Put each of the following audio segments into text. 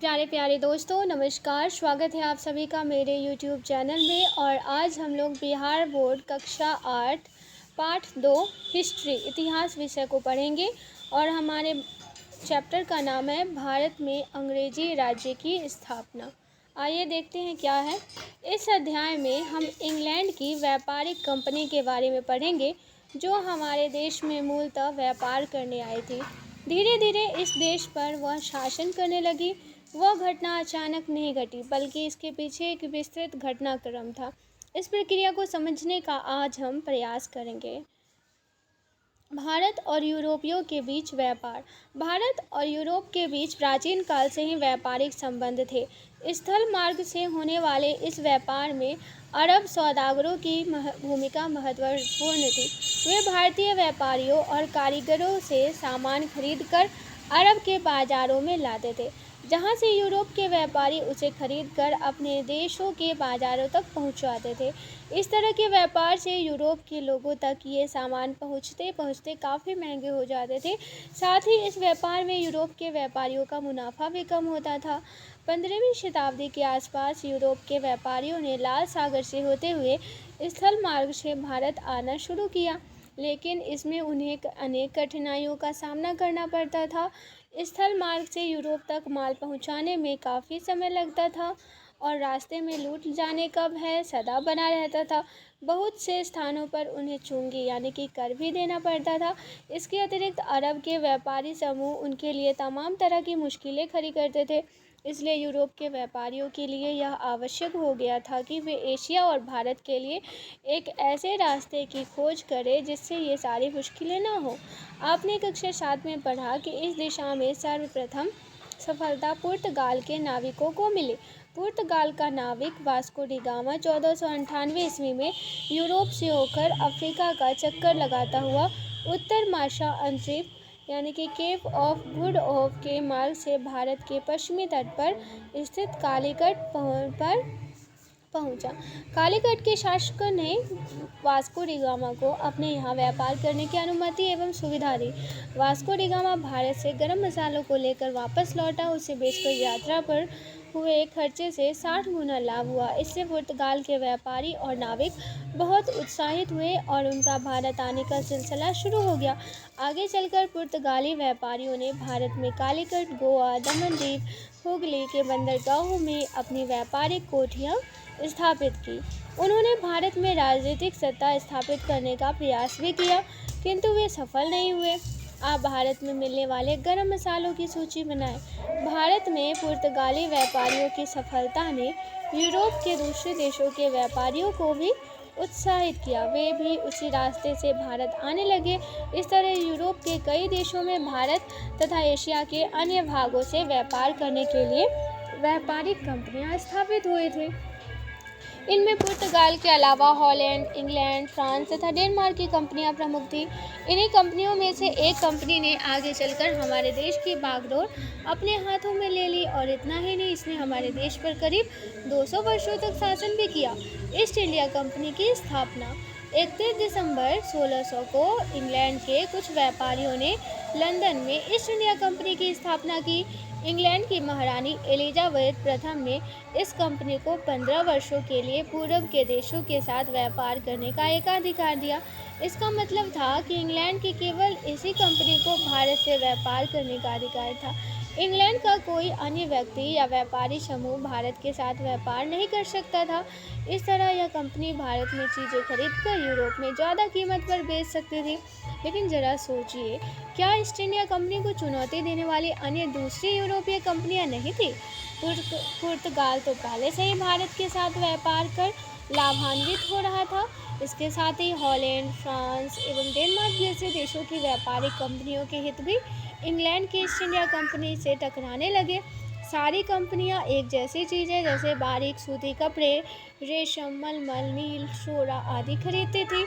प्यारे प्यारे दोस्तों, नमस्कार। स्वागत है आप सभी का मेरे यूट्यूब चैनल में। और आज हम लोग बिहार बोर्ड कक्षा 8 पाठ 2 हिस्ट्री इतिहास विषय को पढ़ेंगे। और हमारे चैप्टर का नाम है भारत में अंग्रेजी राज्य की स्थापना। आइए देखते हैं क्या है। इस अध्याय में हम इंग्लैंड की व्यापारिक कंपनी के बारे में पढ़ेंगे, जो हमारे देश में मूलतः व्यापार करने आई थी। धीरे धीरे इस देश पर वह शासन करने लगी। वह घटना अचानक नहीं घटी, बल्कि इसके पीछे एक विस्तृत घटनाक्रम था। इस प्रक्रिया को समझने का आज हम प्रयास करेंगे। भारत और यूरोपियों के बीच व्यापार। भारत और यूरोप के बीच प्राचीन काल से ही व्यापारिक संबंध थे। स्थल मार्ग से होने वाले इस व्यापार में अरब सौदागरों की भूमिका महत्वपूर्ण थी। वे भारतीय व्यापारियों और कारीगरों से सामान खरीदकर अरब के बाजारों में लाते थे, जहां से यूरोप के व्यापारी उसे खरीदकर अपने देशों के बाजारों तक पहुंचाते थे। इस तरह के व्यापार से यूरोप के लोगों तक ये सामान पहुंचते पहुंचते काफ़ी महंगे हो जाते थे। साथ ही इस व्यापार में यूरोप के व्यापारियों का मुनाफा भी कम होता था। 15वीं शताब्दी के आसपास यूरोप के व्यापारियों ने लाल सागर से होते हुए स्थल मार्ग से भारत आना शुरू किया, लेकिन इसमें उन्हें अनेक कठिनाइयों का सामना करना पड़ता था। स्थल मार्ग से यूरोप तक माल पहुंचाने में काफ़ी समय लगता था और रास्ते में लूट जाने का भय सदा बना रहता था। बहुत से स्थानों पर उन्हें चुंगी यानी कि कर भी देना पड़ता था। इसके अतिरिक्त अरब के व्यापारी समूह उनके लिए तमाम तरह की मुश्किलें खड़ी करते थे। इसलिए यूरोप के व्यापारियों के लिए यह आवश्यक हो गया था कि वे एशिया और भारत के लिए एक ऐसे रास्ते की खोज करें जिससे ये सारी मुश्किलें ना हो। आपने कक्षा 7 में पढ़ा कि इस दिशा में सर्वप्रथम सफलता पुर्तगाल के नाविकों को मिली। पुर्तगाल का नाविक वास्को डी गामा 1498 ईस्वी में यूरोप से होकर अफ्रीका का चक्कर लगाता हुआ उत्तर माशा अंतरिप यानी कि केप ऑफ गुड होप के मार्ग से भारत के पश्चिमी तट पर स्थित कालीकट पर पहुंचा। कालीकट के शासकों ने वास्को डी गामा को अपने यहाँ व्यापार करने की अनुमति एवं सुविधा दी। वास्को डी गामा भारत से गर्म मसालों को लेकर वापस लौटा। उसे बेचकर यात्रा पर हुए खर्चे से 60 गुना लाभ हुआ। इससे पुर्तगाल के व्यापारी और नाविक बहुत उत्साहित हुए और उनका भारत आने का सिलसिला शुरू हो गया। आगे चलकर पुर्तगाली व्यापारियों ने भारत में कालीकट, गोवा, दमनदीप, हुगली के बंदरगाहों में अपनी व्यापारिक कोठियाँ स्थापित की। उन्होंने भारत में राजनीतिक सत्ता स्थापित करने का प्रयास भी किया, किंतु वे सफल नहीं हुए। आप भारत में मिलने वाले गर्म मसालों की सूची बनाएं। भारत में पुर्तगाली व्यापारियों की सफलता ने यूरोप के दूसरे देशों के व्यापारियों को भी उत्साहित किया। वे भी उसी रास्ते से भारत आने लगे। इस तरह यूरोप के कई देशों में भारत तथा एशिया के अन्य भागों से व्यापार करने के लिए व्यापारिक कंपनियां स्थापित हुई थी। इनमें पुर्तगाल के अलावा हॉलैंड, इंग्लैंड, फ्रांस तथा डेनमार्क की कंपनियां प्रमुख थीं। इन्हीं कंपनियों में से एक कंपनी ने आगे चलकर हमारे देश की बागडोर अपने हाथों में ले ली। और इतना ही नहीं, इसने हमारे देश पर करीब 200 वर्षों तक शासन भी किया। ईस्ट इंडिया कंपनी की स्थापना। 31 दिसंबर 1600 को इंग्लैंड के कुछ व्यापारियों ने लंदन में ईस्ट इंडिया कंपनी की स्थापना की। इंग्लैंड की महारानी एलिजाबेथ प्रथम ने इस कंपनी को 15 वर्षों के लिए पूर्व के देशों के साथ व्यापार करने का एकाधिकार दिया। इसका मतलब था कि इंग्लैंड की केवल इसी कंपनी को भारत से व्यापार करने का अधिकार था। इंग्लैंड का कोई अन्य व्यक्ति या व्यापारी समूह भारत के साथ व्यापार नहीं कर सकता था। इस तरह यह कंपनी भारत में चीज़ें खरीदकर यूरोप में ज़्यादा कीमत पर बेच सकती थी। लेकिन ज़रा सोचिए, क्या ईस्ट इंडिया कंपनी को चुनौती देने वाली अन्य दूसरी यूरोपीय कंपनियां नहीं थी? पुर्तगाल तो पहले से ही भारत के साथ व्यापार कर लाभान्वित हो रहा था। इसके साथ ही हॉलैंड, फ्रांस एवं डेनमार्क जैसे देशों की व्यापारिक कंपनियों के हित भी इंग्लैंड की ईस्ट इंडिया कंपनी से टकराने लगे। सारी कंपनियां एक जैसी चीज़ें जैसे बारीक सूती कपड़े, रेशम, मलमल, नील, सोरा आदि खरीदती थी।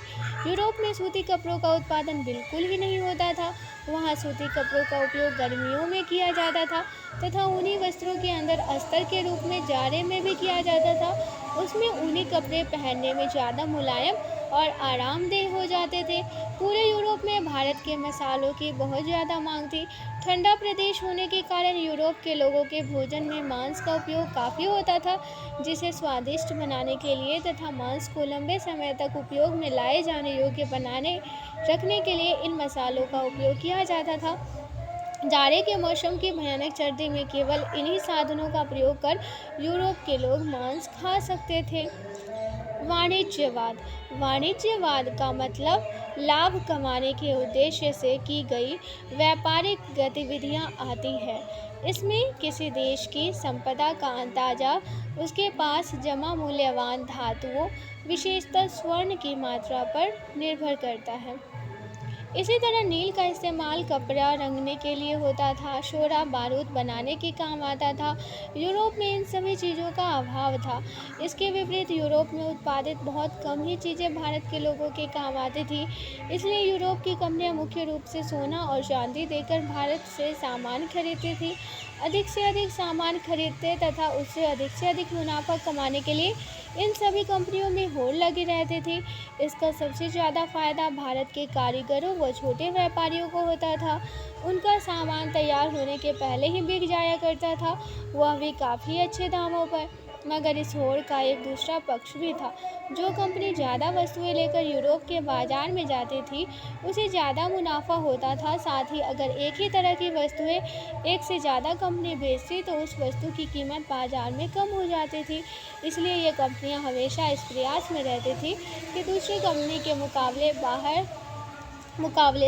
यूरोप में सूती कपड़ों का उत्पादन बिल्कुल ही नहीं होता था। वहाँ सूती कपड़ों का उपयोग गर्मियों में किया जाता था तथा ऊनी वस्त्रों के अंदर अस्तर के रूप में जाड़े में भी किया जाता था। उसमें ऊनी कपड़े पहनने में ज़्यादा मुलायम और आरामदेह हो जाते थे। पूरे यूरोप में भारत के मसालों की बहुत ज़्यादा मांग थी। ठंडा प्रदेश होने के कारण यूरोप के लोगों के भोजन में मांस का उपयोग काफ़ी होता था, जिसे स्वादिष्ट बनाने के लिए तथा मांस को लंबे समय तक उपयोग में लाए जाने योग्य बनाने रखने के लिए इन मसालों का उपयोग किया जाता था। जाड़े के मौसम की भयानक सर्दी में केवल इन्हीं साधनों का प्रयोग कर यूरोप के लोग मांस खा सकते थे। वाणिज्यवाद। वाणिज्यवाद का मतलब लाभ कमाने के उद्देश्य से की गई व्यापारिक गतिविधियां आती है। इसमें किसी देश की संपदा का अंदाजा उसके पास जमा मूल्यवान धातुओं, विशेषतः स्वर्ण की मात्रा पर निर्भर करता है। इसी तरह नील का इस्तेमाल कपड़ा रंगने के लिए होता था, शोरा बारूद बनाने के काम आता था। यूरोप में इन सभी चीज़ों का अभाव था। इसके विपरीत यूरोप में उत्पादित बहुत कम ही चीज़ें भारत के लोगों के काम आती थी। इसलिए यूरोप की कंपनियां मुख्य रूप से सोना और चांदी देकर भारत से सामान खरीदती थी। अधिक से अधिक सामान खरीदते तथा उससे अधिक मुनाफा कमाने के लिए इन सभी कंपनियों में होड़ लगी रहती थी। इसका सबसे ज़्यादा फ़ायदा भारत के कारीगरों व छोटे व्यापारियों को होता था। उनका सामान तैयार होने के पहले ही बिक जाया करता था, वह भी काफ़ी अच्छे दामों पर। मगर इस होड़ का एक दूसरा पक्ष भी था। जो कंपनी ज़्यादा वस्तुएं लेकर यूरोप के बाज़ार में जाती थी, उसे ज़्यादा मुनाफा होता था। साथ ही अगर एक ही तरह की वस्तुएं एक से ज़्यादा कंपनी बेचती तो उस वस्तु की कीमत बाज़ार में कम हो जाती थी। इसलिए ये कंपनियां हमेशा इस प्रयास में रहती थी कि दूसरी कंपनी के मुकाबले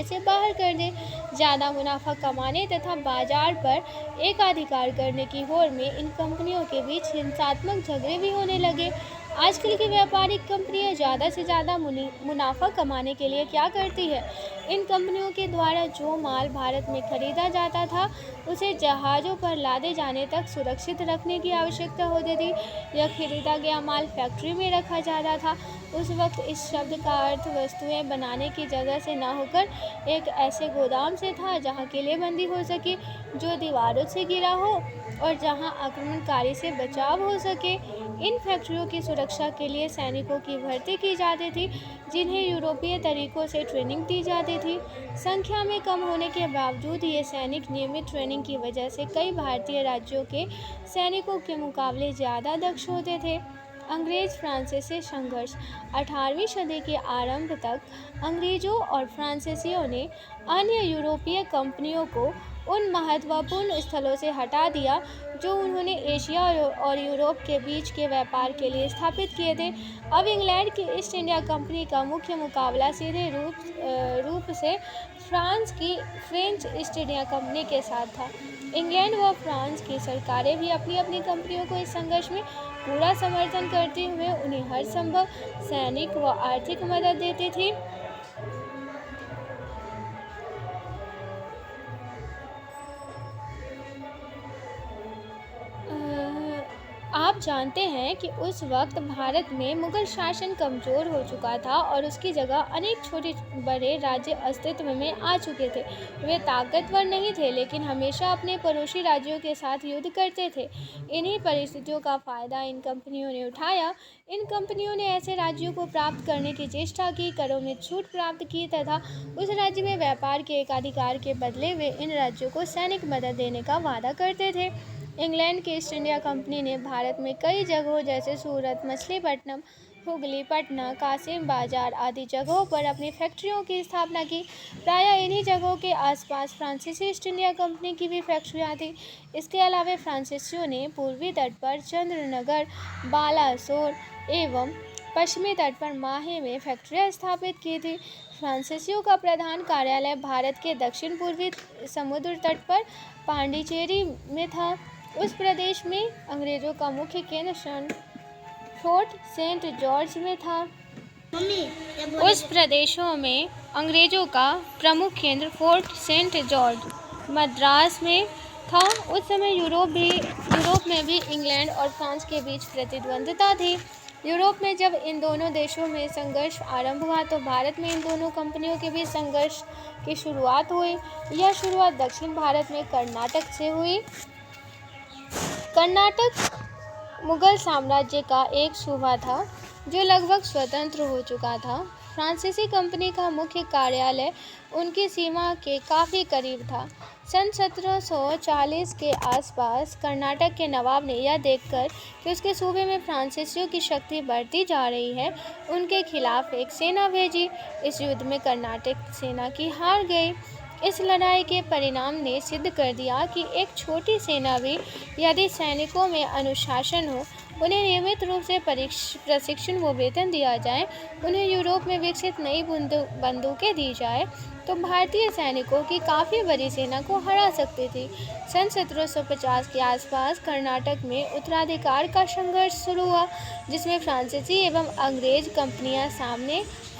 से बाहर कर दें। ज़्यादा मुनाफा कमाने तथा बाजार पर एकाधिकार करने की होड़ में इन कंपनियों के बीच हिंसात्मक झगड़े भी होने लगे। आजकल की व्यापारिक कंपनियां ज़्यादा से ज़्यादा मुनाफा कमाने के लिए क्या करती है? इन कंपनियों के द्वारा जो माल भारत में खरीदा जाता था, उसे जहाज़ों पर लादे जाने तक सुरक्षित रखने की आवश्यकता होती थी। यह खरीदा गया माल फैक्ट्री में रखा जाता था। उस वक्त इस शब्द का अर्थ वस्तुएं बनाने की जगह से न होकर एक ऐसे गोदाम से था जहां किलेबंदी हो सके, जो दीवारों से घिरा हो और जहां आक्रमणकारी से बचाव हो सके। इन फैक्ट्रियों की सुरक्षा के लिए सैनिकों की भर्ती की जाती थी, जिन्हें यूरोपीय तरीकों से ट्रेनिंग दी जाती थी। संख्या में कम होने के बावजूद ये सैनिक नियमित ट्रेनिंग की वजह से कई भारतीय राज्यों के सैनिकों के मुकाबले ज़्यादा दक्ष होते थे। अंग्रेज फ्रांसीसी संघर्ष। 18वीं सदी के आरंभ तक अंग्रेजों और फ्रांसीसियों ने अन्य यूरोपीय कंपनियों को उन महत्वपूर्ण स्थलों से हटा दिया जो उन्होंने एशिया और यूरोप के बीच के व्यापार के लिए स्थापित किए थे। अब इंग्लैंड की ईस्ट इंडिया कंपनी का मुख्य मुकाबला सीधे रूप से फ्रेंच ईस्ट इंडिया कंपनी के साथ था। इंग्लैंड व फ्रांस की सरकारें भी अपनी अपनी कंपनियों को इस संघर्ष में पूरा समर्थन करते हुए उन्हें हर संभव सैनिक व आर्थिक मदद देती थी। आप जानते हैं कि उस वक्त भारत में मुगल शासन कमज़ोर हो चुका था और उसकी जगह अनेक छोटे बड़े राज्य अस्तित्व में आ चुके थे। वे ताकतवर नहीं थे, लेकिन हमेशा अपने पड़ोसी राज्यों के साथ युद्ध करते थे। इन्हीं परिस्थितियों का फ़ायदा इन कंपनियों ने उठाया। इन कंपनियों ने ऐसे राज्यों को प्राप्त करने की चेष्टा की, करों में छूट प्राप्त की तथा उस राज्य में व्यापार के एकाधिकार के बदले वे इन राज्यों को सैनिक मदद देने का वादा करते थे। इंग्लैंड की ईस्ट इंडिया कंपनी ने भारत में कई जगहों जैसे सूरत, मछलीपट्टनम, हुगली, पटना, कासिम बाजार आदि जगहों पर अपनी फैक्ट्रियों की स्थापना की। प्रायः इन्हीं जगहों के आसपास फ्रांसीसी ईस्ट इंडिया कंपनी की भी फैक्ट्रियाँ थीं। इसके अलावा फ्रांसीसियों ने पूर्वी तट पर चंद्रनगर, बालासोर एवं पश्चिमी तट पर माहे में फैक्ट्रियाँ स्थापित की थी। फ्रांसीसियों का प्रधान कार्यालय भारत के दक्षिण पूर्वी समुद्र तट पर पांडिचेरी में था। उस प्रदेश में अंग्रेजों का मुख्य केंद्र फोर्ट सेंट जॉर्ज में था। उस प्रदेशों में अंग्रेजों का प्रमुख केंद्र फोर्ट सेंट जॉर्ज मद्रास में था। उस समय यूरोप में भी इंग्लैंड और फ्रांस के बीच प्रतिद्वंद्विता थी। यूरोप में जब इन दोनों देशों में संघर्ष आरंभ हुआ तो भारत में इन दोनों कंपनियों के बीच संघर्ष की शुरुआत हुई। यह शुरुआत दक्षिण भारत में कर्नाटक से हुई। कर्नाटक मुगल साम्राज्य का एक सूबा था। जो लगभग स्वतंत्र हो चुका था। फ्रांसीसी कंपनी का मुख्य कार्यालय उनकी सीमा के काफ़ी करीब था। सन 1740 के आसपास कर्नाटक के नवाब ने यह देखकर कि उसके सूबे में फ्रांसीसियों की शक्ति बढ़ती जा रही है, उनके खिलाफ एक सेना भेजी। इस युद्ध में कर्नाटक सेना की हार गई। इस लड़ाई के परिणाम ने सिद्ध कर दिया कि एक छोटी सेना भी यदि सैनिकों में अनुशासन हो, उन्हें नियमित रूप से प्रशिक्षण व वेतन दिया जाए, उन्हें यूरोप में विकसित नई बंदूकें दी जाए, तो भारतीय सैनिकों की काफ़ी बड़ी सेना को हरा सकती थी। सन 1750 के आसपास कर्नाटक में उत्तराधिकार का संघर्ष शुरू हुआ, जिसमें फ्रांसीसी एवं अंग्रेज कंपनियां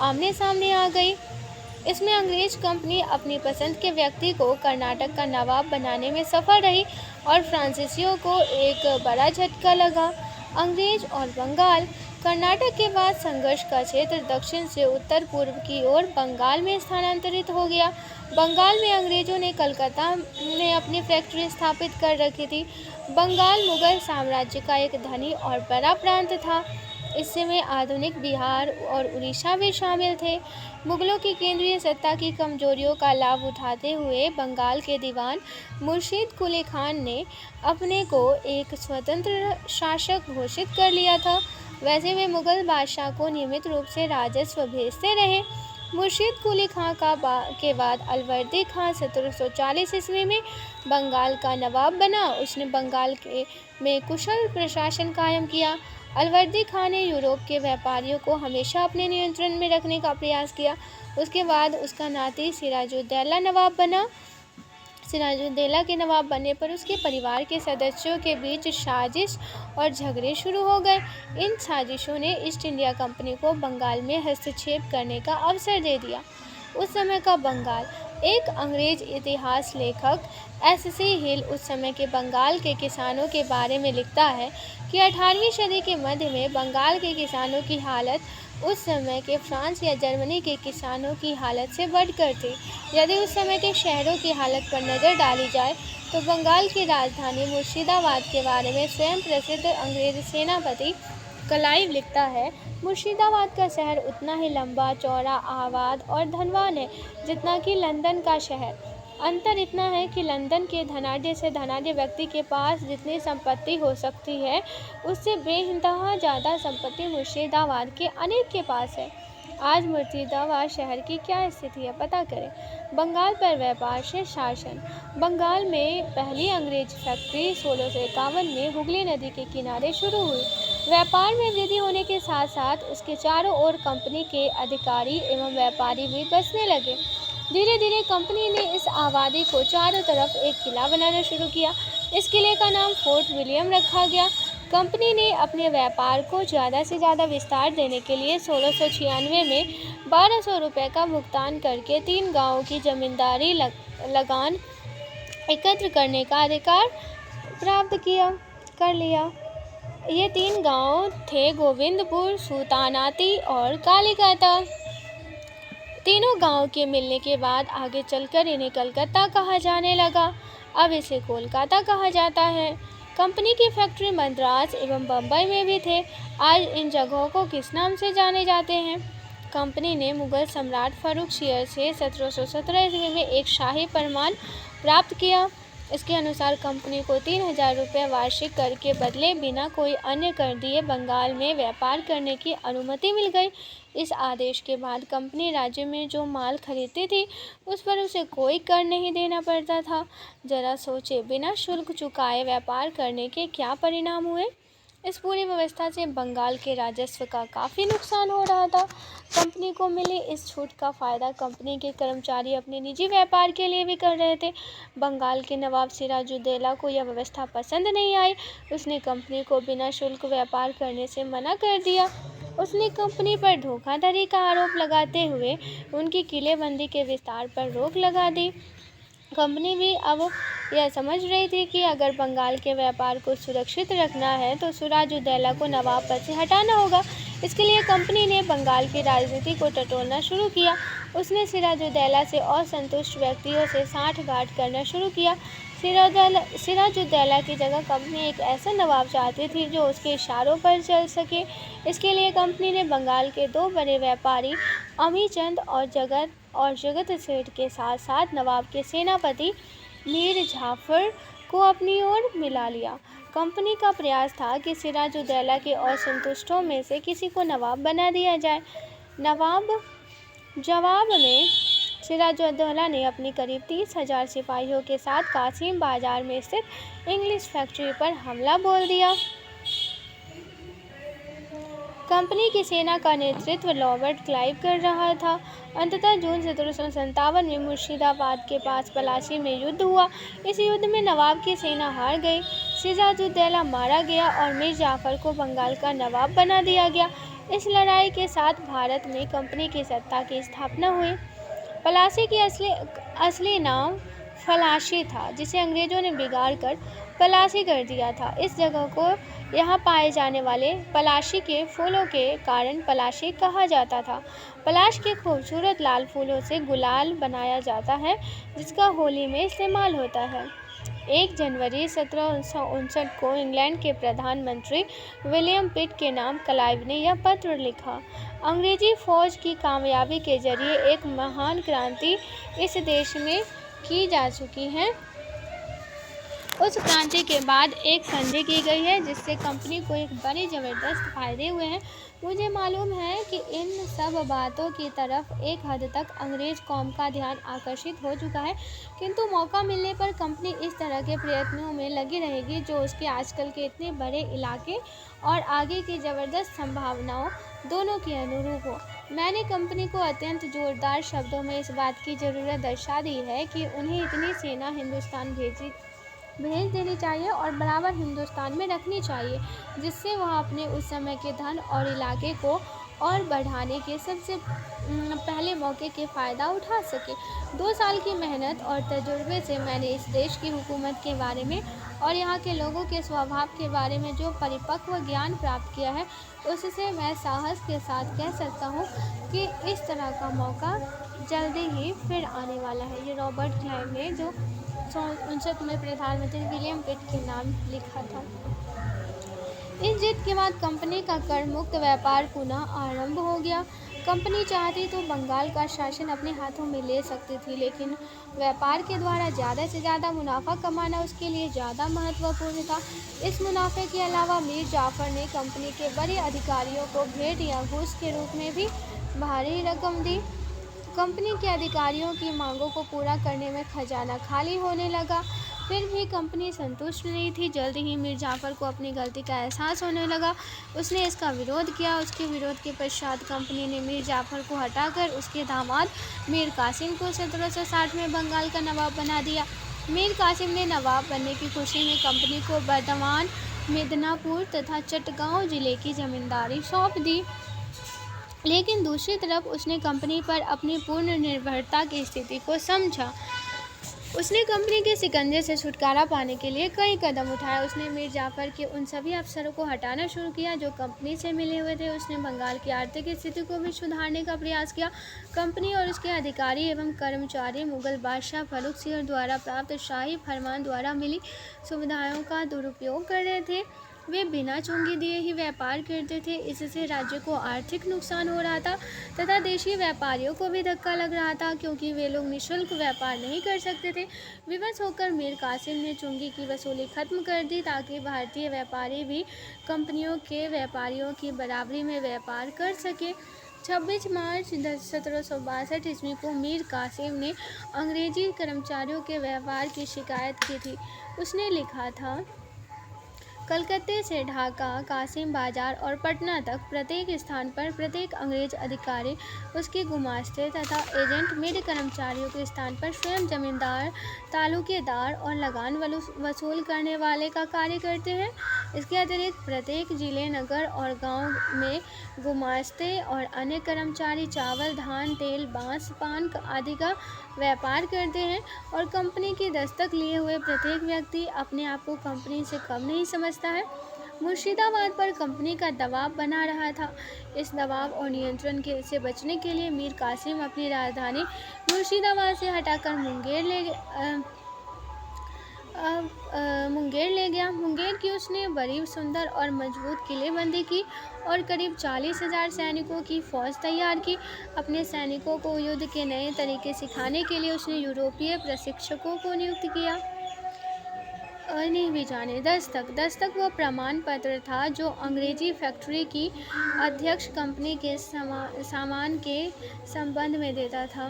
आमने सामने आ गई। इसमें अंग्रेज कंपनी अपनी पसंद के व्यक्ति को कर्नाटक का नवाब बनाने में सफल रही और फ्रांसीसियों को एक बड़ा झटका लगा। अंग्रेज और बंगाल। कर्नाटक के बाद संघर्ष का क्षेत्र दक्षिण से उत्तर पूर्व की ओर बंगाल में स्थानांतरित हो गया। बंगाल में अंग्रेजों ने कलकत्ता में अपनी फैक्ट्री स्थापित कर रखी थी। बंगाल मुगल साम्राज्य का एक धनी और बड़ा प्रांत था। इसमें आधुनिक बिहार और उड़ीसा भी शामिल थे। मुगलों की केंद्रीय सत्ता की कमजोरियों का लाभ उठाते हुए बंगाल के दीवान मुर्शीद कुली खान ने अपने को एक स्वतंत्र शासक घोषित कर लिया था। वैसे वे मुगल बादशाह को नियमित रूप से राजस्व भेजते रहे। मुर्शीद कुली खां के बाद अलवर्दी खां 1740 ईस्वी में बंगाल का नवाब बना। उसने बंगाल में कुशल प्रशासन कायम किया। अलवर्दी खां ने यूरोप के व्यापारियों को हमेशा अपने नियंत्रण में रखने का प्रयास किया। उसके बाद उसका नाती सिराजुद्दौला नवाब बना। सिराजुद्दौला के नवाब बनने पर उसके परिवार के सदस्यों के बीच साजिश और झगड़े शुरू हो गए। इन साजिशों ने ईस्ट इंडिया कंपनी को बंगाल में हस्तक्षेप करने का अवसर दे दिया। उस समय का बंगाल। एक अंग्रेज इतिहास लेखक एस.सी. हिल उस समय के बंगाल के किसानों के बारे में लिखता है कि 18वीं सदी के मध्य में बंगाल के किसानों की हालत उस समय के फ्रांस या जर्मनी के किसानों की हालत से बढ़कर थी। यदि उस समय के शहरों की हालत पर नज़र डाली जाए तो बंगाल की राजधानी मुर्शिदाबाद के बारे में स्वयं प्रसिद्ध अंग्रेज सेनापति क्लाइव लिखता है, मुर्शिदाबाद का शहर उतना ही लंबा, चौड़ा, आबाद और धनवान है जितना कि लंदन का शहर। अंतर इतना है कि लंदन के धनाढ्य से धनाढ्य व्यक्ति के पास जितनी संपत्ति हो सकती है, उससे बेइंतहा ज़्यादा संपत्ति मुर्शिदाबाद के अनेक के पास है। आज मुर्शिदाबाद शहर की क्या स्थिति है, पता करें। बंगाल पर व्यापार से शासन। बंगाल में पहली अंग्रेज फैक्ट्री 1651 में हुगली नदी के किनारे शुरू हुई। व्यापार में वृद्धि होने के साथ साथ उसके चारों ओर कंपनी के अधिकारी एवं व्यापारी भी बसने लगे। धीरे धीरे कंपनी ने इस आबादी को चारों तरफ एक किला बनाना शुरू किया। इस किले का नाम फोर्ट विलियम रखा गया। कंपनी ने अपने व्यापार को ज़्यादा से ज़्यादा विस्तार देने के लिए 1696 में 1200 रुपये का भुगतान करके 3 गांवों की जमींदारी लगान एकत्र करने का अधिकार प्राप्त कर लिया। ये 3 गांव थे गोविंदपुर, सुतानाती और कालीकाता। तीनों गांव के मिलने के बाद आगे चलकर इन्हें कलकत्ता कहा जाने लगा। अब इसे कोलकाता कहा जाता है। कंपनी की फैक्ट्री मद्रास एवं बम्बई में भी थे। आज इन जगहों को किस नाम से जाने जाते हैं? कंपनी ने मुगल सम्राट फारुखशियर से 1717 ईस्वी में एक शाही फरमान प्राप्त किया। इसके अनुसार कंपनी को 3000 रुपये वार्षिक कर के बदले बिना कोई अन्य कर दिए बंगाल में व्यापार करने की अनुमति मिल गई। इस आदेश के बाद कंपनी राज्य में जो माल खरीदती थी उस पर उसे कोई कर नहीं देना पड़ता था। जरा सोचे, बिना शुल्क चुकाए व्यापार करने के क्या परिणाम हुए। इस पूरी व्यवस्था से बंगाल के राजस्व का काफ़ी नुकसान हो रहा था। कंपनी को मिली इस छूट का फ़ायदा कंपनी के कर्मचारी अपने निजी व्यापार के लिए भी कर रहे थे। बंगाल के नवाब सिराजुद्दौला को यह व्यवस्था पसंद नहीं आई। उसने कंपनी को बिना शुल्क व्यापार करने से मना कर दिया। उसने कंपनी पर धोखाधड़ी का आरोप लगाते हुए उनकी किलेबंदी के विस्तार पर रोक लगा दी। कंपनी भी अब यह समझ रही थी कि अगर बंगाल के व्यापार को सुरक्षित रखना है तो सिराजुद्दौला को नवाब पद से हटाना होगा। इसके लिए कंपनी ने बंगाल की राजनीति को टटोलना शुरू किया। उसने सिराजुद्दौला से असंतुष्ट व्यक्तियों से साठगांठ करना शुरू किया। सिराजुद्दौला की जगह कंपनी एक ऐसा नवाब चाहती थी जो उसके इशारों पर चल सके। इसके लिए कंपनी ने बंगाल के दो बड़े व्यापारी अमीचंद और जगत सेठ के साथ साथ नवाब के सेनापति मीर जाफर को अपनी ओर मिला लिया। कंपनी का प्रयास था कि सिराजुद्दौला के असंतुष्टों में से किसी को नवाब बना दिया जाए। जवाब में सिराजुद्दौला ने अपनी करीब 30,000 सिपाहियों के साथ कासिम बाजार में स्थित इंग्लिश फैक्ट्री पर हमला बोल दिया। कंपनी की सेना का नेतृत्व रॉबर्ट क्लाइव कर रहा था। अंततः जून 1757 में मुर्शिदाबाद के पास पलासी में युद्ध हुआ। इस युद्ध में नवाब की सेना हार गई, सिराजुद्दौला मारा गया और मीर जाफर को बंगाल का नवाब बना दिया गया। इस लड़ाई के साथ भारत में कंपनी की सत्ता की स्थापना हुई। पलासी की असली नाम फलाशी था, जिसे अंग्रेजों ने बिगाड़ कर पलासी कर दिया था। इस जगह को यहाँ पाए जाने वाले पलाशी के फूलों के कारण पलाशी कहा जाता था। पलाश के खूबसूरत लाल फूलों से गुलाल बनाया जाता है, जिसका होली में इस्तेमाल होता है। 1 जनवरी 1759 को इंग्लैंड के प्रधानमंत्री विलियम पिट के नाम क्लाइव ने यह पत्र लिखा। अंग्रेजी फौज की कामयाबी के जरिए एक महान क्रांति इस देश में की जा चुकी है। उस क्रांति के बाद एक संधि की गई है, जिससे कंपनी को एक बड़े ज़बरदस्त फायदे हुए हैं। मुझे मालूम है कि इन सब बातों की तरफ एक हद तक अंग्रेज कौम का ध्यान आकर्षित हो चुका है, किंतु मौका मिलने पर कंपनी इस तरह के प्रयत्नों में लगी रहेगी जो उसके आजकल के इतने बड़े इलाके और आगे की ज़बरदस्त संभावनाओं दोनों के अनुरूप हो। मैंने कंपनी को अत्यंत जोरदार शब्दों में इस बात की ज़रूरत दर्शा दी है कि उन्हें इतनी सेना हिंदुस्तान भेज देनी चाहिए और बराबर हिंदुस्तान में रखनी चाहिए, जिससे वह अपने उस समय के धन और इलाके को और बढ़ाने के सबसे पहले मौके के फ़ायदा उठा सके। 2 साल की मेहनत और तजुर्बे से मैंने इस देश की हुकूमत के बारे में और यहाँ के लोगों के स्वभाव के बारे में जो परिपक्व ज्ञान प्राप्त किया है, उससे मैं साहस के साथ कह सकता हूँ कि इस तरह का मौका जल्दी ही फिर आने वाला है। ये रॉबर्ट क्लाइव ने जो 1959 में प्रधानमंत्री विलियम पिट के नाम लिखा था। इस जीत के बाद कंपनी का कर मुक्त व्यापार पुनः आरंभ हो गया। कंपनी चाहती तो बंगाल का शासन अपने हाथों में ले सकती थी, लेकिन व्यापार के द्वारा ज़्यादा से ज़्यादा मुनाफा कमाना उसके लिए ज़्यादा महत्वपूर्ण था। इस मुनाफे के अलावा मीर जाफर ने कंपनी के बड़े अधिकारियों को भेंट या घूस के रूप में भी भारी रकम दी। कंपनी के अधिकारियों की मांगों को पूरा करने में खजाना खाली होने लगा। फिर भी कंपनी संतुष्ट नहीं थी। जल्दी ही मीर जाफर को अपनी गलती का एहसास होने लगा। उसने इसका विरोध किया। उसके विरोध के पश्चात कंपनी ने मीर जाफर को हटाकर उसके दामाद मीर कासिम को 1760 में बंगाल का नवाब बना दिया। मीर कासिम ने नवाब बनने की खुशी में कंपनी को बर्दवान, मिदनापुर तथा चटगांव जिले की जमींदारी सौंप दी, लेकिन दूसरी तरफ उसने कंपनी पर अपनी पूर्ण निर्भरता की स्थिति को समझा। उसने कंपनी के शिकंजे से छुटकारा पाने के लिए कई कदम उठाए। उसने मीर जाफर के उन सभी अफसरों को हटाना शुरू किया जो कंपनी से मिले हुए थे। उसने बंगाल की आर्थिक स्थिति को भी सुधारने का प्रयास किया। कंपनी और उसके अधिकारी एवं कर्मचारी मुगल बादशाह फर्रुख सिंह द्वारा प्राप्त शाही फरमान द्वारा मिली सुविधाओं का दुरुपयोग कर रहे थे। वे बिना चुंगी दिए ही व्यापार करते थे। इससे राज्य को आर्थिक नुकसान हो रहा था तथा देशी व्यापारियों को भी धक्का लग रहा था, क्योंकि वे लोग निःशुल्क व्यापार नहीं कर सकते थे। विवश होकर मीर कासिम ने चुंगी की वसूली खत्म कर दी, ताकि भारतीय व्यापारी भी कंपनियों के व्यापारियों की बराबरी में व्यापार कर सके। 26 मार्च 1762 ईस्वी को मीर कासिम ने अंग्रेजी कर्मचारियों के व्यवहार की शिकायत की थी। उसने लिखा था, कलकत्ते से ढाका, कासिम बाजार और पटना तक प्रत्येक स्थान पर प्रत्येक अंग्रेज अधिकारी, उसके गुमास्ते तथा एजेंट मेरे कर्मचारियों के स्थान पर स्वयं जमींदार, तालुकेदार और लगान वसूल करने वाले का कार्य करते हैं। इसके अतिरिक्त प्रत्येक जिले, नगर और गांव में गुमास्ते और अन्य कर्मचारी चावल, धान, तेल, बांस, पान आदि का व्यापार करते हैं, और कंपनी की दस्तक लिए हुए प्रत्येक व्यक्ति अपने आप को कंपनी से कम नहीं समझता है। मुर्शिदाबाद पर कंपनी का दबाव बना रहा था। इस दबाव और नियंत्रण से बचने के लिए मीर कासिम अपनी राजधानी मुर्शिदाबाद से हटाकर मुंगेर अब मुंगेर ले गया। मुंगेर की उसने बड़ी सुंदर और मजबूत किलेबंदी की और करीब 40,000 सैनिकों की फ़ौज तैयार की। अपने सैनिकों को युद्ध के नए तरीके सिखाने के लिए उसने यूरोपीय प्रशिक्षकों को नियुक्त किया। नहीं भी जाने दस्तक वह प्रमाण पत्र था जो अंग्रेजी फैक्ट्री की अध्यक्ष कंपनी के सामान के संबंध में देता था।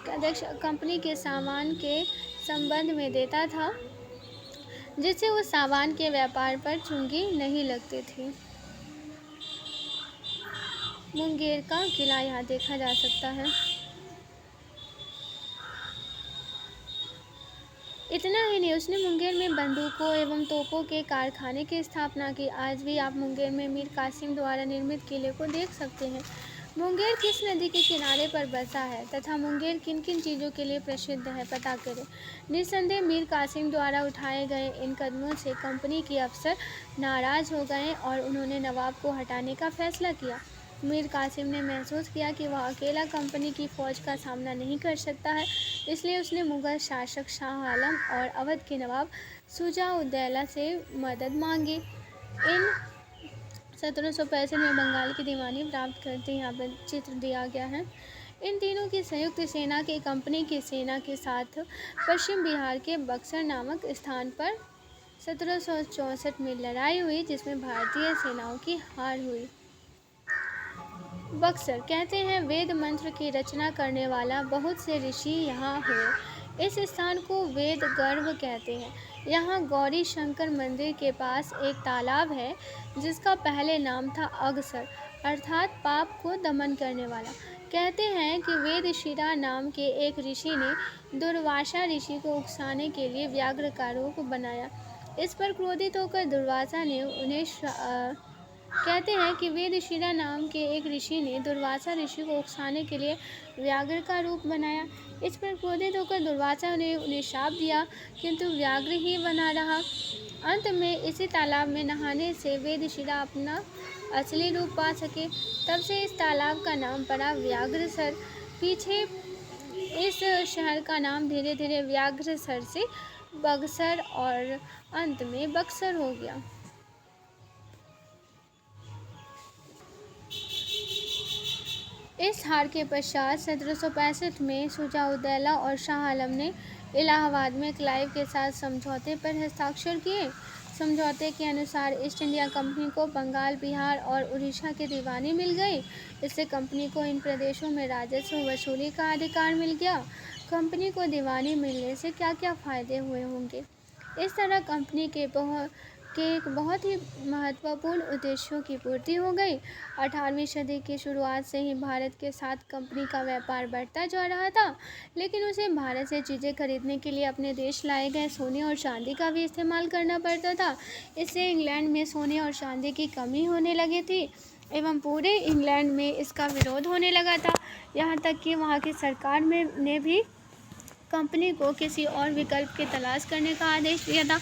अध्यक्ष कंपनी के सामान के संबंध में देता था जिससे उस सामान के व्यापार पर चुंगी नहीं लगती थी। मुंगेर का किला यहाँ देखा जा सकता है। इतना ही नहीं, उसने मुंगेर में बंदूकों एवं तोपों के कारखाने की स्थापना की। आज भी आप मुंगेर में मीर कासिम द्वारा निर्मित किले को देख सकते हैं। मुंगेर किस नदी के किनारे पर बसा है तथा मुंगेर किन किन चीज़ों के लिए प्रसिद्ध है, पता करें। निस्संदेह मीर कासिम द्वारा उठाए गए इन कदमों से कंपनी के अफसर नाराज़ हो गए और उन्होंने नवाब को हटाने का फैसला किया। मीर कासिम ने महसूस किया कि वह अकेला कंपनी की फ़ौज का सामना नहीं कर सकता है, इसलिए उसने मुग़ल शासक शाह आलम और अवध के नवाब शुजा-उद-दौला से मदद मांगी। इन 1765 में बंगाल की दीवानी प्राप्त करते यहाँ पर चित्र दिया गया है। इन तीनों की संयुक्त सेना की कंपनी की सेना के साथ पश्चिम बिहार के बक्सर नामक स्थान पर 1764 में लड़ाई हुई, जिसमें भारतीय सेनाओं की हार हुई। बक्सर कहते हैं वेद मंत्र की रचना करने वाला बहुत से ऋषि यहाँ हुए। इस स्थान को वेद गर्भ कहते हैं। यहाँ गौरी शंकर मंदिर के पास एक तालाब है जिसका पहले नाम था अगसर, अर्थात पाप को दमन करने वाला। कहते हैं कि वेदशिरा नाम के एक ऋषि ने दुर्वासा ऋषि को उकसाने के लिए व्याघ्र का रूप बनाया। इस पर क्रोधित होकर दुर्वासा ने उन्हें कहते हैं कि वेदशिरा नाम के एक ऋषि ने दुर्वासा ऋषि को उकसाने के लिए व्याघ्र का रूप बनाया। इस पर क्रोधित होकर दुर्वासा ने उन्हें शाप दिया, किंतु व्याघ्र ही बना रहा। अंत में इसी तालाब में नहाने से वेदशिरा अपना असली रूप पा सके। तब से इस तालाब का नाम पड़ा व्याघ्रसर। पीछे इस शहर का नाम धीरे धीरे व्याघ्रसर से बक्सर और अंत में बक्सर हो गया। इस हार के पश्चात 1765 में शुजा-उद-दौला और शाह आलम ने इलाहाबाद में क्लाइव के साथ समझौते पर हस्ताक्षर किए। समझौते के अनुसार ईस्ट इंडिया कंपनी को बंगाल, बिहार और उड़ीसा की दीवानी मिल गई। इससे कंपनी को इन प्रदेशों में राजस्व वसूली का अधिकार मिल गया। कंपनी को दीवानी मिलने से क्या क्या फ़ायदे हुए होंगे। इस तरह कंपनी के एक बहुत ही महत्वपूर्ण उद्देश्यों की पूर्ति हो गई। 18वीं सदी की शुरुआत से ही भारत के साथ कंपनी का व्यापार बढ़ता जा रहा था, लेकिन उसे भारत से चीज़ें खरीदने के लिए अपने देश लाए गए सोने और चांदी का भी इस्तेमाल करना पड़ता था। इससे इंग्लैंड में सोने और चांदी की कमी होने लगी थी एवं पूरे इंग्लैंड में इसका विरोध होने लगा था। यहाँ तक कि वहाँ की सरकार ने भी कंपनी को किसी और विकल्प की तलाश करने का आदेश दिया था।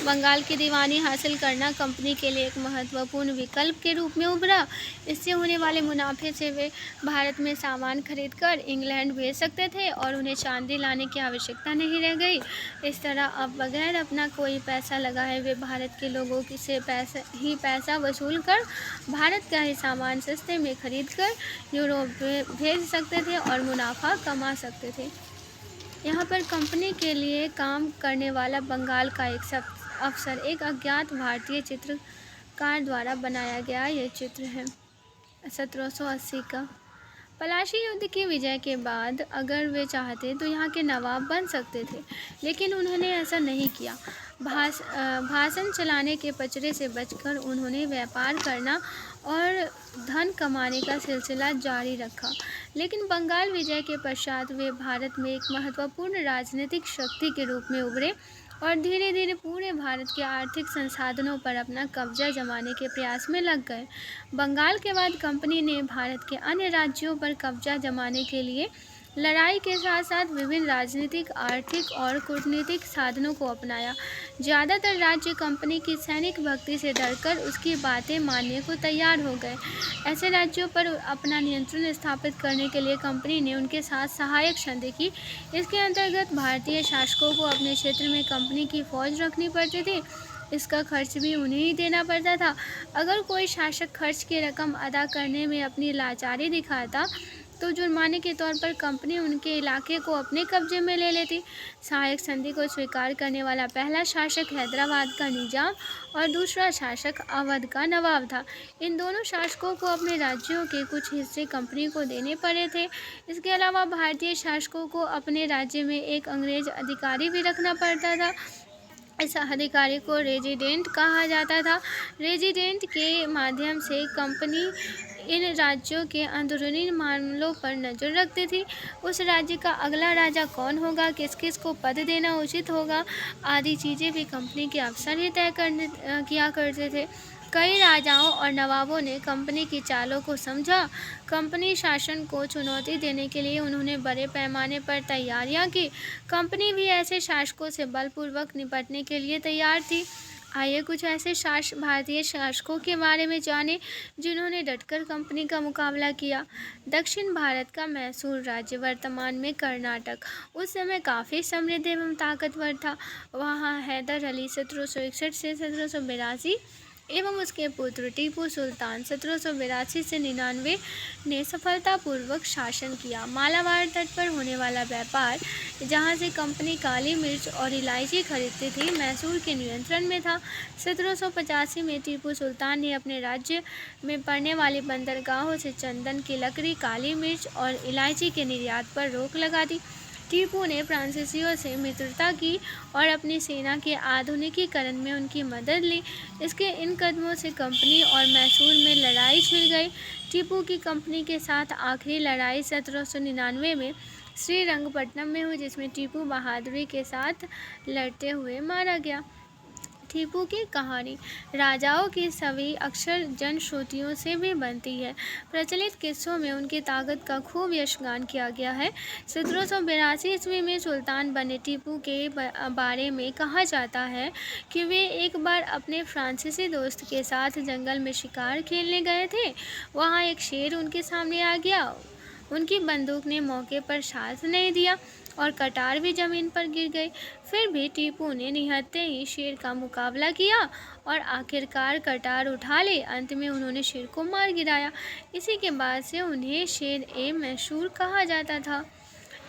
बंगाल की दीवानी हासिल करना कंपनी के लिए एक महत्वपूर्ण विकल्प के रूप में उभरा। इससे होने वाले मुनाफे से वे भारत में सामान खरीदकर इंग्लैंड भेज सकते थे और उन्हें चांदी लाने की आवश्यकता नहीं रह गई। इस तरह अब बगैर अपना कोई पैसा लगाए वे भारत के लोगों से पैसा वसूल कर भारत का ही सामान सस्ते में खरीद कर यूरोप भेज सकते थे और मुनाफा कमा सकते थे। यहाँ पर कंपनी के लिए काम करने वाला बंगाल का एक अफसर एक अज्ञात भारतीय चित्रकार द्वारा बनाया गया ये चित्र है 1780 का। पलाशी युद्ध की विजय के बाद अगर वे चाहते तो यहाँ के नवाब बन सकते थे, लेकिन उन्होंने ऐसा नहीं किया। भाषण चलाने के पचड़े से बचकर उन्होंने व्यापार करना और धन कमाने का सिलसिला जारी रखा। लेकिन बंगाल विजय के पश्चात वे भारत में एक महत्वपूर्ण राजनीतिक शक्ति के रूप में उभरे और धीरे धीरे पूरे भारत के आर्थिक संसाधनों पर अपना कब्जा जमाने के प्रयास में लग गए। बंगाल के बाद कंपनी ने भारत के अन्य राज्यों पर कब्जा जमाने के लिए लड़ाई के साथ साथ विभिन्न राजनीतिक, आर्थिक और कूटनीतिक साधनों को अपनाया। ज़्यादातर राज्य कंपनी की सैनिक भक्ति से डरकर उसकी बातें मानने को तैयार हो गए। ऐसे राज्यों पर अपना नियंत्रण स्थापित करने के लिए कंपनी ने उनके साथ सहायक संधि की। इसके अंतर्गत भारतीय शासकों को अपने क्षेत्र में कंपनी की फौज रखनी पड़ती थी। इसका खर्च भी उन्हें ही देना पड़ता था। अगर कोई शासक खर्च की रकम अदा करने में अपनी लाचारी दिखाता तो जुर्माने के तौर पर कंपनी उनके इलाके को अपने कब्जे में ले लेती। सहायक संधि को स्वीकार करने वाला पहला शासक हैदराबाद का निजाम और दूसरा शासक अवध का नवाब था। इन दोनों शासकों को अपने राज्यों के कुछ हिस्से कंपनी को देने पड़े थे। इसके अलावा भारतीय शासकों को अपने राज्य में एक अंग्रेज अधिकारी भी रखना पड़ता था। इस अधिकारी को रेजिडेंट कहा जाता था। रेजिडेंट के माध्यम से कंपनी इन राज्यों के अंदरूनी मामलों पर नज़र रखती थी। उस राज्य का अगला राजा कौन होगा, किस किस को पद देना उचित होगा आदि चीज़ें भी कंपनी के अफसर ही तय किया करते थे। कई राजाओं और नवाबों ने कंपनी की चालों को समझा। कंपनी शासन को चुनौती देने के लिए उन्होंने बड़े पैमाने पर तैयारियां की। कंपनी भी ऐसे शासकों से बलपूर्वक निपटने के लिए तैयार थी। आइए कुछ ऐसे भारतीय शासकों के बारे में जानें जिन्होंने डटकर कंपनी का मुकाबला किया। दक्षिण भारत का मैसूर राज्य, वर्तमान में कर्नाटक, उस समय काफ़ी समृद्ध एवं ताकतवर था। वहाँ हैदर अली 1761 से 1782 एवं उसके पुत्र टीपू सुल्तान 1782 से 99 ने सफलतापूर्वक शासन किया। मालाबार तट पर होने वाला व्यापार, जहां से कंपनी काली मिर्च और इलायची खरीदती थी, मैसूर के नियंत्रण में था। 1785 में टीपू सुल्तान ने अपने राज्य में पड़ने वाली बंदरगाहों से चंदन की लकड़ी, काली मिर्च और इलायची के निर्यात पर रोक लगा दी। टीपू ने फ्रांसीसियों से मित्रता की और अपनी सेना के आधुनिकीकरण में उनकी मदद ली। इसके इन कदमों से कंपनी और मैसूर में लड़ाई छिड़ गई। टीपू की कंपनी के साथ आखिरी लड़ाई 1799 में श्रीरंगपट्टनम में हुई, जिसमें टीपू बहादुरी के साथ लड़ते हुए मारा गया। टीपू की कहानी राजाओं की सभी अक्सर जनश्रुतियों से भी बनती है। प्रचलित किस्सों में उनकी ताकत का खूब यशगान किया गया है। 1782 ईस्वी में सुल्तान बने टीपू के बारे में कहा जाता है कि वे एक बार अपने फ्रांसीसी दोस्त के साथ जंगल में शिकार खेलने गए थे। वहाँ एक शेर उनके सामने आ गया। उनकी बंदूक ने मौके पर साथ नहीं दिया और कटार भी जमीन पर गिर गई। फिर भी टीपू ने निहत्थे ही शेर का मुकाबला किया और आखिरकार कटार उठा ले। अंत में उन्होंने शेर को मार गिराया। इसी के बाद से उन्हें शेर ए मैसूर कहा जाता था।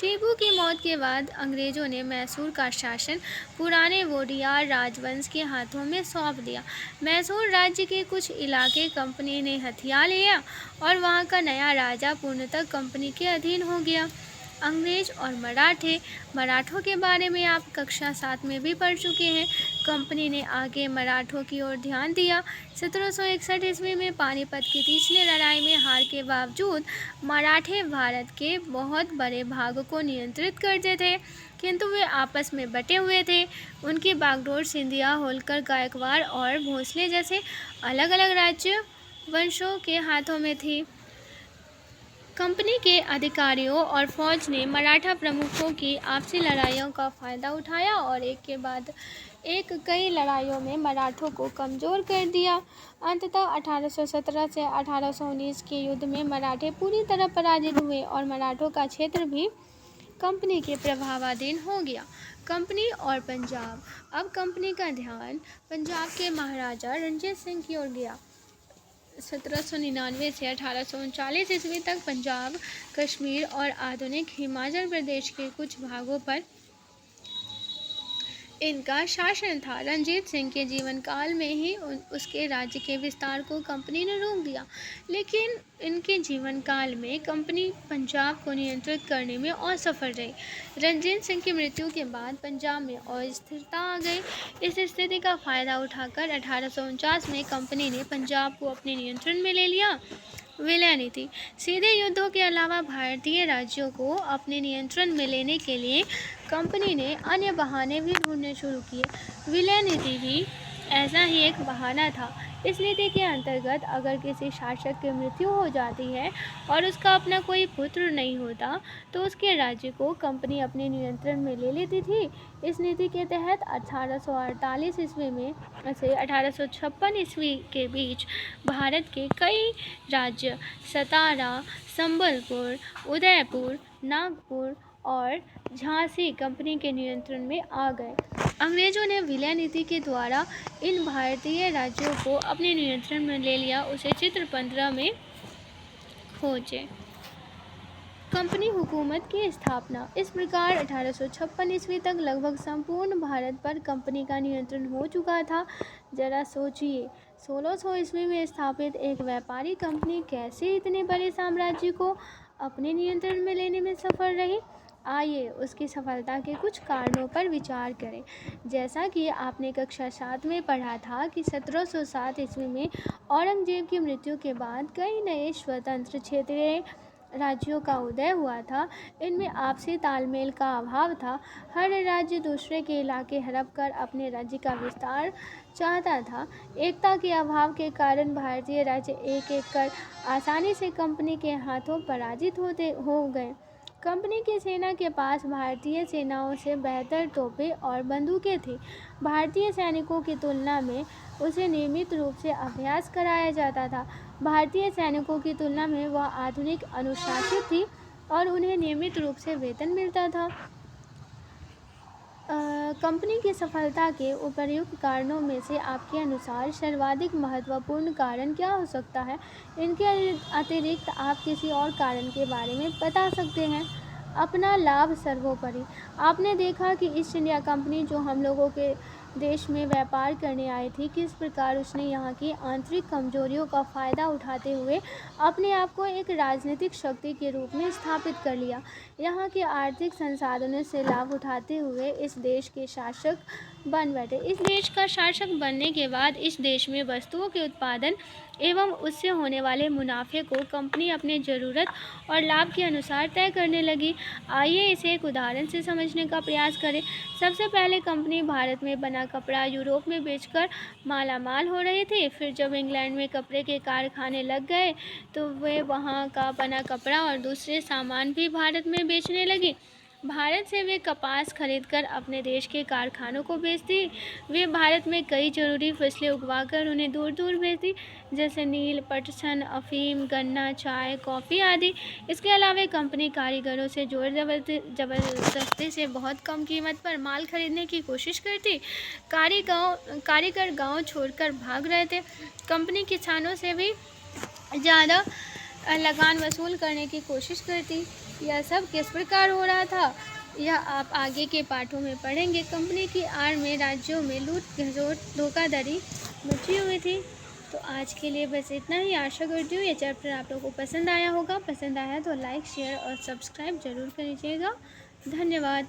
टीपू की मौत के बाद अंग्रेजों ने मैसूर का शासन पुराने वोडियार राजवंश के हाथों में सौंप दिया। मैसूर राज्य के कुछ इलाके कंपनी ने हथिया लिया और वहां का नया राजा पूर्णतः कंपनी के अधीन हो गया। अंग्रेज और मराठों के बारे में आप कक्षा 7 में भी पढ़ चुके हैं। कंपनी ने आगे मराठों की ओर ध्यान दिया। 1761 ईस्वी में पानीपत की तीसरी लड़ाई में हार के बावजूद मराठे भारत के बहुत बड़े भाग को नियंत्रित करते थे, किंतु वे आपस में बटे हुए थे। उनकी बागडोर सिंधिया, होलकर, गायकवाड़ और भोसले जैसे अलग अलग राज्य वंशों के हाथों में थी। कंपनी के अधिकारियों और फौज ने मराठा प्रमुखों की आपसी लड़ाइयों का फ़ायदा उठाया और एक के बाद एक कई लड़ाइयों में मराठों को कमज़ोर कर दिया। अंततः 1817 से 1819 के युद्ध में मराठे पूरी तरह पराजित हुए और मराठों का क्षेत्र भी कंपनी के प्रभावाधीन हो गया। कंपनी और पंजाब। अब कंपनी का ध्यान पंजाब के महाराजा रणजीत सिंह की ओर गया। 1799 से 1839 ईस्वी तक पंजाब, कश्मीर और आधुनिक हिमाचल प्रदेश के कुछ भागों पर इनका शासन था। रणजीत सिंह के जीवन काल में ही उसके राज्य के विस्तार को कंपनी ने रोक दिया, लेकिन इनके जीवन काल में कंपनी पंजाब को नियंत्रित करने में असफल रही। रणजीत सिंह की मृत्यु के बाद पंजाब में अस्थिरता आ गई। इस स्थिति का फायदा उठाकर 1849 में कंपनी ने पंजाब को अपने नियंत्रण में ले लिया। विलय नीति। सीधे युद्धों के अलावा भारतीय राज्यों को अपने नियंत्रण में लेने के लिए कंपनी ने अन्य बहाने भी ढूंढने शुरू किए। विलय नीति भी ऐसा ही एक बहाना था। इस नीति के अंतर्गत अगर किसी शासक की मृत्यु हो जाती है और उसका अपना कोई पुत्र नहीं होता तो उसके राज्य को कंपनी अपने नियंत्रण में ले लेती थी। इस नीति के तहत 1848 ईस्वी में से 1856 ईस्वी के बीच भारत के कई राज्य सतारा, संबलपुर, उदयपुर, नागपुर और झांसी कंपनी के नियंत्रण में आ गए। अंग्रेजों ने विलय नीति के द्वारा इन भारतीय राज्यों को अपने नियंत्रण में ले लिया। उसे चित्र 15 में खोजें। कंपनी हुकूमत की स्थापना। इस प्रकार 1856 ईस्वी तक लगभग संपूर्ण भारत पर कंपनी का नियंत्रण हो चुका था। जरा सोचिए, 1600 ईस्वी में स्थापित एक व्यापारी कंपनी कैसे इतने बड़े साम्राज्य को अपने नियंत्रण में लेने में सफल रही। आइए उसकी सफलता के कुछ कारणों पर विचार करें। जैसा कि आपने कक्षा 7 में पढ़ा था कि 1707 ईस्वी में औरंगजेब की मृत्यु के बाद कई नए स्वतंत्र क्षेत्रीय राज्यों का उदय हुआ था। इनमें आपसी तालमेल का अभाव था। हर राज्य दूसरे के इलाके हड़प कर अपने राज्य का विस्तार चाहता था। एकता के अभाव के कारण भारतीय राज्य एक एक कर आसानी से कंपनी के हाथों पराजित हो गए। कंपनी की सेना के पास भारतीय सेनाओं से बेहतर तोपें और बंदूकें थीं। भारतीय सैनिकों की तुलना में उसे नियमित रूप से अभ्यास कराया जाता था। भारतीय सैनिकों की तुलना में वह आधुनिक, अनुशासित थी और उन्हें नियमित रूप से वेतन मिलता था। कंपनी की सफलता के उपर्युक्त कारणों में से आपके अनुसार सर्वाधिक महत्वपूर्ण कारण क्या हो सकता है? इनके अतिरिक्त आप किसी और कारण के बारे में बता सकते हैं। अपना लाभ सर्वोपरि। आपने देखा कि ईस्ट इंडिया कंपनी जो हम लोगों के देश में व्यापार करने आई थी, किस प्रकार उसने यहाँ की आंतरिक कमजोरियों का फ़ायदा उठाते हुए अपने आप को एक राजनीतिक शक्ति के रूप में स्थापित कर लिया। यहाँ के आर्थिक संसाधनों से लाभ उठाते हुए इस देश के शासक बन बैठे। इस देश का शासक बनने के बाद इस देश में वस्तुओं के उत्पादन एवं उससे होने वाले मुनाफे को कंपनी अपने ज़रूरत और लाभ के अनुसार तय करने लगी। आइए इसे एक उदाहरण से समझने का प्रयास करें। सबसे पहले कंपनी भारत में बना कपड़ा यूरोप में बेचकर मालामाल हो रही थी। फिर जब इंग्लैंड में कपड़े के कारखाने लग गए तो वे वहाँ का बना कपड़ा और दूसरे सामान भी भारत में बेचने लगी। भारत से वे कपास खरीदकर अपने देश के कारखानों को बेचती। वे भारत में कई जरूरी फसलें उगवाकर उन्हें दूर दूर भेजती, जैसे नील, पटसन, अफीम, गन्ना, चाय, कॉफ़ी आदि। इसके अलावा कंपनी कारीगरों से जोर जबरदस्ती से बहुत कम कीमत पर माल खरीदने की कोशिश करती। कारीगर गाँव छोड़कर भाग रहे थे। कंपनी किसानों से भी ज़्यादा लगान वसूल करने की कोशिश करती। यह सब किस प्रकार हो रहा था, यह आप आगे के पाठों में पढ़ेंगे। कंपनी की आड़ में राज्यों में लूट, खसोट, धोखाधड़ी मची हुई थी। तो आज के लिए बस इतना ही। आशा करती हूँ ये चैप्टर आप लोगों को पसंद आया होगा। पसंद आया तो लाइक, शेयर और सब्सक्राइब ज़रूर कीजिएगा। धन्यवाद।